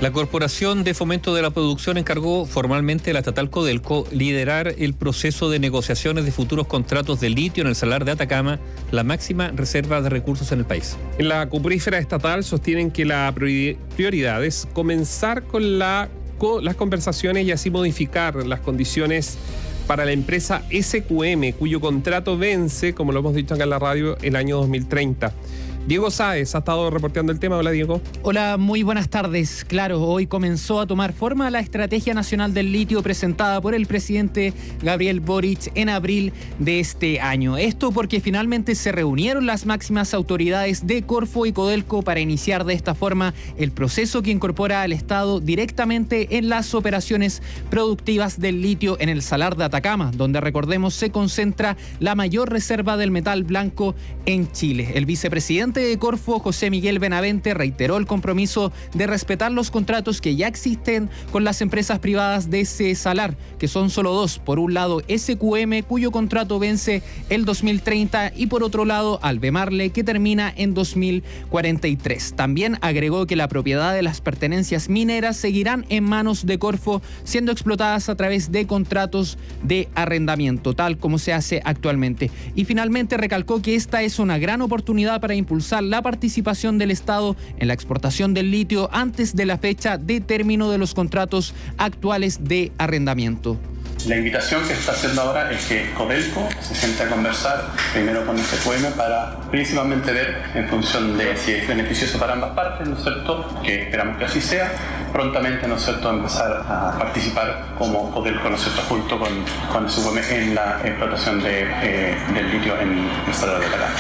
La Corporación de Fomento de la Producción encargó formalmente a la estatal Codelco liderar el proceso de negociaciones de futuros contratos de litio en el Salar de Atacama, la máxima reserva de recursos en el país. En la cuprífera estatal sostienen que la prioridad es comenzar con las conversaciones y así modificar las condiciones para la empresa SQM, cuyo contrato vence, como lo hemos dicho acá en la radio, el año 2030. Diego Sáez ha estado reporteando el tema. Hola, Diego. Hola, muy buenas tardes. Claro, hoy comenzó a tomar forma la Estrategia Nacional del Litio presentada por el presidente Gabriel Boric en abril de este año. Esto porque finalmente se reunieron las máximas autoridades de Corfo y Codelco para iniciar de esta forma el proceso que incorpora al Estado directamente en las operaciones productivas del litio en el Salar de Atacama, donde, recordemos, se concentra la mayor reserva del metal blanco en Chile. El vicepresidente de Corfo, José Miguel Benavente, reiteró el compromiso de respetar los contratos que ya existen con las empresas privadas de ese salar, que son solo dos. Por un lado, SQM, cuyo contrato vence el 2030, y por otro lado, Albemarle, que termina en 2043. También agregó que la propiedad de las pertenencias mineras seguirán en manos de Corfo, siendo explotadas a través de contratos de arrendamiento, tal como se hace actualmente. Y finalmente recalcó que esta es una gran oportunidad para impulsar la participación del Estado en la exportación del litio antes de la fecha de término de los contratos actuales de arrendamiento. La invitación que está haciendo ahora es que Codelco se siente a conversar primero con SQM para principalmente ver en función de si es beneficioso para ambas partes, ¿no es cierto?, que esperamos que así sea, prontamente, ¿no es cierto?, empezar a participar como Codelco, ¿no es cierto?, junto con SQM en la explotación del litio en el Salar de Atacama.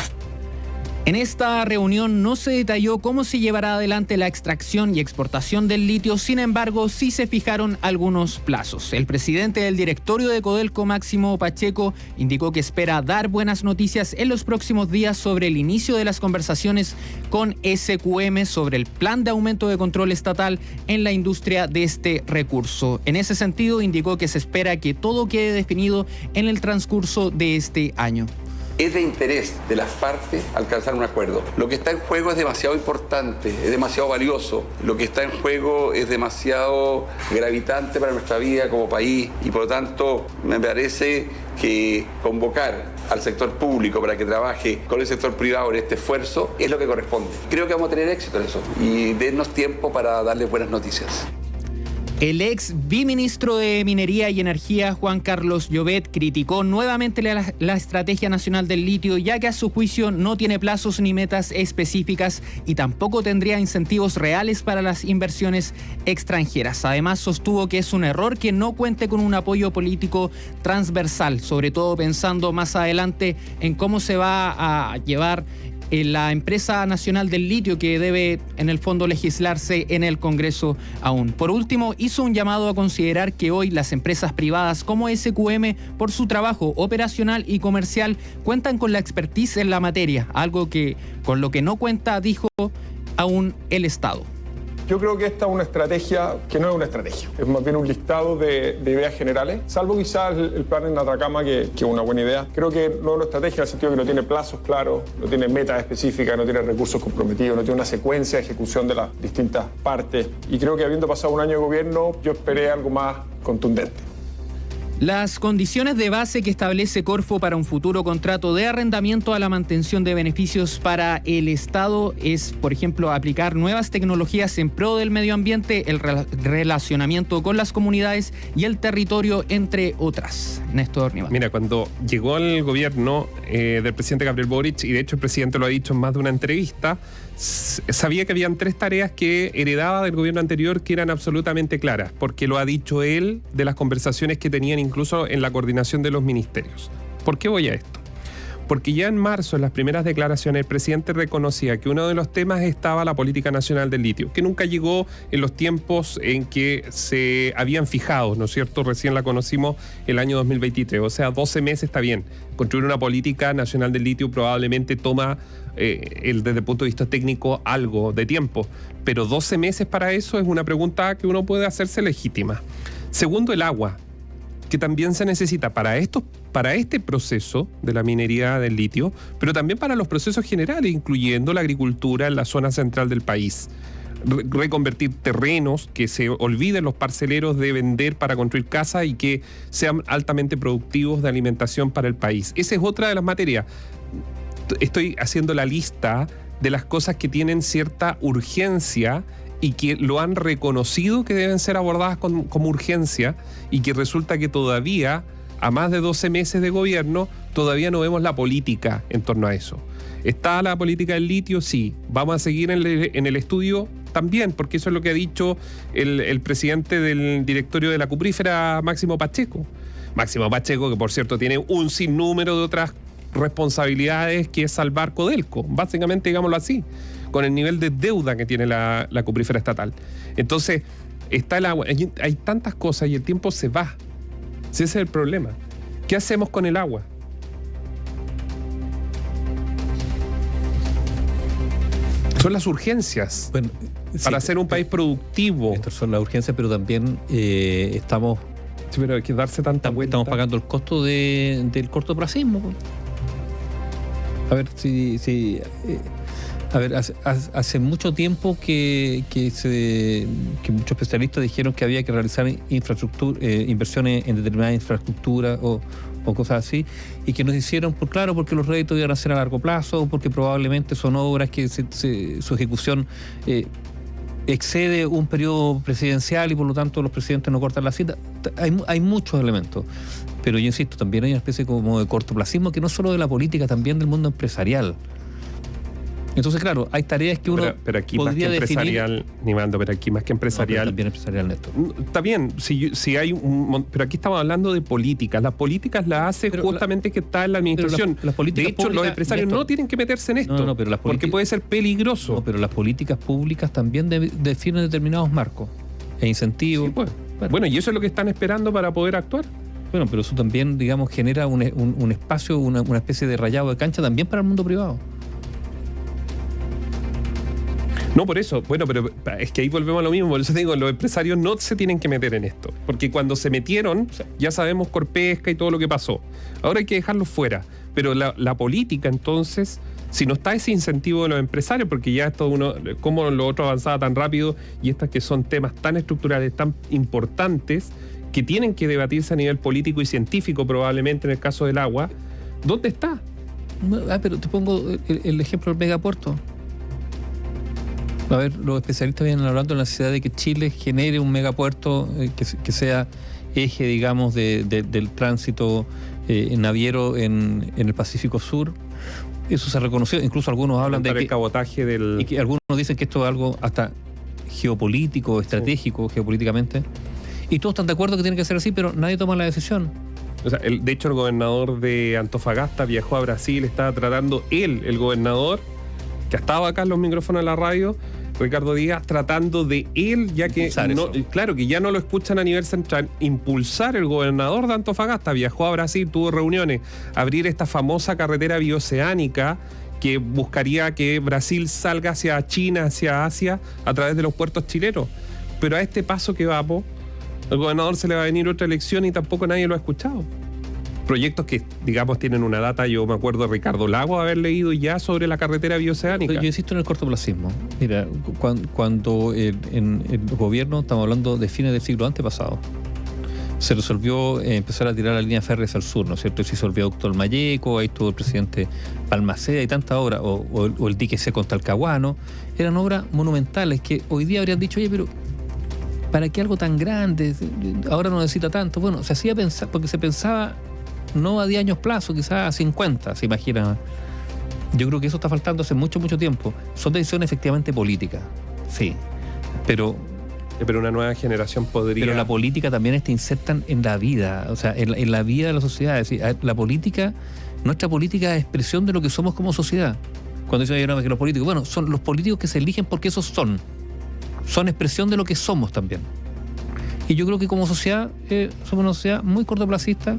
En esta reunión no se detalló cómo se llevará adelante la extracción y exportación del litio, sin embargo, sí se fijaron algunos plazos. El presidente del directorio de Codelco, Máximo Pacheco, indicó que espera dar buenas noticias en los próximos días sobre el inicio de las conversaciones con SQM sobre el plan de aumento de control estatal en la industria de este recurso. En ese sentido, indicó que se espera que todo quede definido en el transcurso de este año. Es de interés de las partes alcanzar un acuerdo. Lo que está en juego es demasiado importante, es demasiado valioso. Lo que está en juego es demasiado gravitante para nuestra vida como país y por lo tanto me parece que convocar al sector público para que trabaje con el sector privado en este esfuerzo es lo que corresponde. Creo que vamos a tener éxito en eso y dennos tiempo para darles buenas noticias. El ex viceministro de Minería y Energía, Juan Carlos Llobet, criticó nuevamente la Estrategia Nacional del Litio, ya que a su juicio no tiene plazos ni metas específicas y tampoco tendría incentivos reales para las inversiones extranjeras. Además, sostuvo que es un error que no cuente con un apoyo político transversal, sobre todo pensando más adelante en cómo se va a llevar la empresa nacional del litio, que debe en el fondo legislarse en el Congreso aún. Por último, hizo un llamado a considerar que hoy las empresas privadas como SQM, por su trabajo operacional y comercial, cuentan con la expertise en la materia, algo que con lo que no cuenta, dijo, aún el Estado. Yo creo que esta es una estrategia que no es una estrategia, es más bien un listado de ideas generales, salvo quizás el plan en Atacama, que es una buena idea. Creo que no es una estrategia en el sentido que no tiene plazos claros, no tiene metas específicas, no tiene recursos comprometidos, no tiene una secuencia de ejecución de las distintas partes. Y creo que habiendo pasado un año de gobierno, yo esperé algo más contundente. Las condiciones de base que establece Corfo para un futuro contrato de arrendamiento a la mantención de beneficios para el Estado es, por ejemplo, aplicar nuevas tecnologías en pro del medio ambiente, el relacionamiento con las comunidades y el territorio, entre otras. Néstor Niva. Mira, cuando llegó al gobierno del presidente Gabriel Boric, y de hecho el presidente lo ha dicho en más de una entrevista, sabía que habían 3 tareas que heredaba del gobierno anterior que eran absolutamente claras, porque lo ha dicho él de las conversaciones que tenían incluso en la coordinación de los ministerios. ¿Por qué voy a esto? Porque ya en marzo, en las primeras declaraciones, el presidente reconocía que uno de los temas estaba la política nacional del litio, que nunca llegó en los tiempos en que se habían fijado, ¿no es cierto? Recién la conocimos el año 2023, o sea, 12 meses está bien. Construir una política nacional del litio probablemente toma, desde el punto de vista técnico, algo de tiempo, pero 12 meses para eso es una pregunta que uno puede hacerse legítima. Segundo, el agua, que también se necesita para este proceso de la minería del litio, pero también para los procesos generales, incluyendo la agricultura en la zona central del país. reconvertir terrenos, que se olviden los parceleros de vender para construir casas y que sean altamente productivos de alimentación para el país. Esa es otra de las materias. Estoy haciendo la lista de las cosas que tienen cierta urgencia y que lo han reconocido que deben ser abordadas como urgencia, y que resulta que todavía, a más de 12 meses de gobierno, todavía no vemos la política en torno a eso. ¿Está la política del litio? Sí. ¿Vamos a seguir en el estudio? También, porque eso es lo que ha dicho el presidente del directorio de la Cuprífera, Máximo Pacheco. Máximo Pacheco, que por cierto tiene un sinnúmero de otras responsabilidades, que es salvar Codelco, básicamente, digámoslo así, con el nivel de deuda que tiene la Cuprífera estatal. Entonces, está el agua. Hay tantas cosas y el tiempo se va. Ese es el problema. ¿Qué hacemos con el agua? Son las urgencias, Bueno, para sí, ser un país productivo. estas son las urgencias, pero también estamos Sí, pero hay que darse tanta vuelta. estamos pagando el costo del cortoplacismo. Po. A ver, hace mucho tiempo que muchos especialistas dijeron que había que realizar inversiones en determinada infraestructura o cosas así, y que nos hicieron, porque los réditos iban a ser a largo plazo, porque probablemente son obras que su ejecución excede un periodo presidencial y por lo tanto los presidentes no cortan la cita. Hay muchos elementos, pero yo insisto, también hay una especie como de cortoplacismo que no solo de la política, también del mundo empresarial. Entonces, claro, hay tareas que uno pero aquí podría más que empresarial, definir. Nimando, pero aquí más que empresarial. No, también empresarial, Néstor. Está bien, si hay pero aquí estamos hablando de políticas. Las políticas las hace justamente que está en la administración. Las políticas de hecho, públicas, los empresarios Néstor, no tienen que meterse en esto, No, pero las porque puede ser peligroso. No, pero las políticas públicas también definen determinados marcos e incentivos. Sí, pues. Bueno, y eso es lo que están esperando para poder actuar. Bueno, pero eso también, digamos, genera un espacio, una especie de rayado de cancha también para el mundo privado. No, por eso. Bueno, pero es que ahí volvemos a lo mismo. Por eso digo, los empresarios no se tienen que meter en esto. Porque cuando se metieron, ya sabemos Corpesca y todo lo que pasó. Ahora hay que dejarlos fuera. Pero la política, entonces, si no está ese incentivo de los empresarios, porque ya esto como lo otro avanzaba tan rápido, y estas que son temas tan estructurales, tan importantes, que tienen que debatirse a nivel político y científico, probablemente en el caso del agua, ¿dónde está? Pero te pongo el ejemplo del megapuerto. A ver, los especialistas vienen hablando de la necesidad de que Chile genere un megapuerto que sea eje, digamos, del tránsito naviero en el Pacífico Sur. Eso se reconoció, incluso algunos hablan de que el cabotaje y que algunos dicen que esto es algo hasta geopolítico, estratégico, geopolíticamente. Y todos están de acuerdo que tiene que ser así, pero nadie toma la decisión. O sea, de hecho, el gobernador de Antofagasta viajó a Brasil, estaba tratando el gobernador, que estaba acá en los micrófonos de la radio, Ricardo Díaz, tratando de él, ya que claro, que ya no lo escuchan a nivel central, impulsar. El gobernador de Antofagasta viajó a Brasil, tuvo reuniones, abrir esta famosa carretera bioceánica que buscaría que Brasil salga hacia China, hacia Asia, a través de los puertos chilenos. Pero a este paso que vamos, al gobernador se le va a venir otra elección y tampoco nadie lo ha escuchado. Proyectos que, digamos, tienen una data. Yo me acuerdo de Ricardo Lago haber leído ya sobre la carretera bioceánica. Yo insisto en el cortoplacismo. Mira, cuando en el gobierno, estamos hablando de fines del siglo antepasado, se resolvió empezar a tirar la línea férrea hacia el sur, ¿no es cierto? Se hizo el viaducto del Mayeco, ahí estuvo el presidente Balmaceda y tantas obras, o el dique seco en Talcahuano. Eran obras monumentales que hoy día habrían dicho, oye, pero ¿para qué algo tan grande? Ahora no necesita tanto. Bueno, se hacía pensar, porque se pensaba no a 10 años plazo, quizás a 50, se imagina. Yo creo que eso está faltando hace mucho tiempo. Son decisiones efectivamente políticas, sí, pero una nueva generación podría... Pero la política también está inserta en la vida, o sea, en la vida de la sociedad. Es decir, la política, nuestra política es expresión de lo que somos como sociedad. Cuando dicen que los políticos, bueno, son los políticos que se eligen porque esos son expresión de lo que somos también. Y yo creo que como sociedad somos una sociedad muy cortoplacista,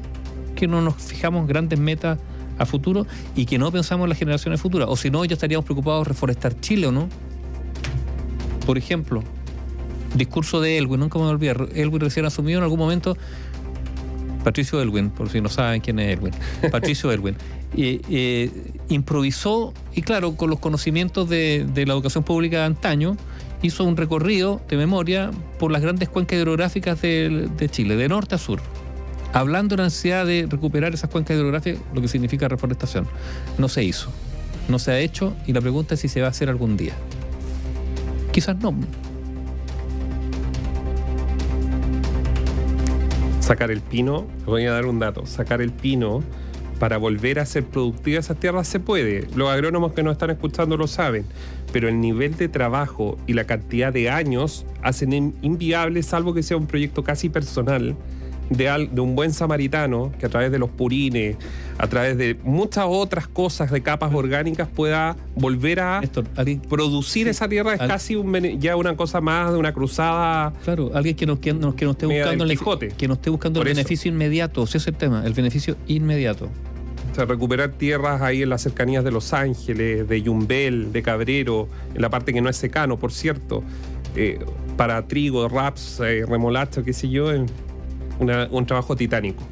que no nos fijamos grandes metas a futuro y que no pensamos en las generaciones futuras. O si no, ya estaríamos preocupados de reforestar Chile, ¿o no? Por ejemplo, discurso de Elwin, nunca me voy a olvidar. Elwin recién asumió en algún momento, Patricio Elwin, por si no saben quién es Elwin. Patricio Elwin. Improvisó, y claro, con los conocimientos de la educación pública de antaño, hizo un recorrido de memoria por las grandes cuencas hidrográficas de Chile, de norte a sur, hablando de la necesidad de recuperar esas cuencas hidrográficas, lo que significa reforestación. No se hizo, no se ha hecho, y la pregunta es si se va a hacer algún día. Quizás no. Sacar el pino, voy a dar un dato, sacar el pino para volver a ser productiva esas tierras se puede. Los agrónomos que nos están escuchando lo saben, pero el nivel de trabajo y la cantidad de años hacen inviable, salvo que sea un proyecto casi personal de un buen samaritano que a través de los purines, a través de muchas otras cosas de capas orgánicas pueda volver a producir esa tierra. Es casi ya una cosa más de una cruzada. Claro, alguien que no esté buscando el beneficio inmediato. Ese es el tema, el beneficio inmediato. O sea, recuperar tierras ahí en las cercanías de Los Ángeles, de Yumbel, de Cabrero, en la parte que no es secano, por cierto, para trigo, raps, remolacha, qué sé yo, un trabajo titánico.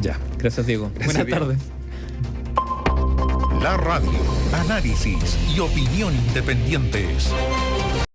Ya, gracias, Diego. Buenas tardes. La radio, análisis y opinión independientes.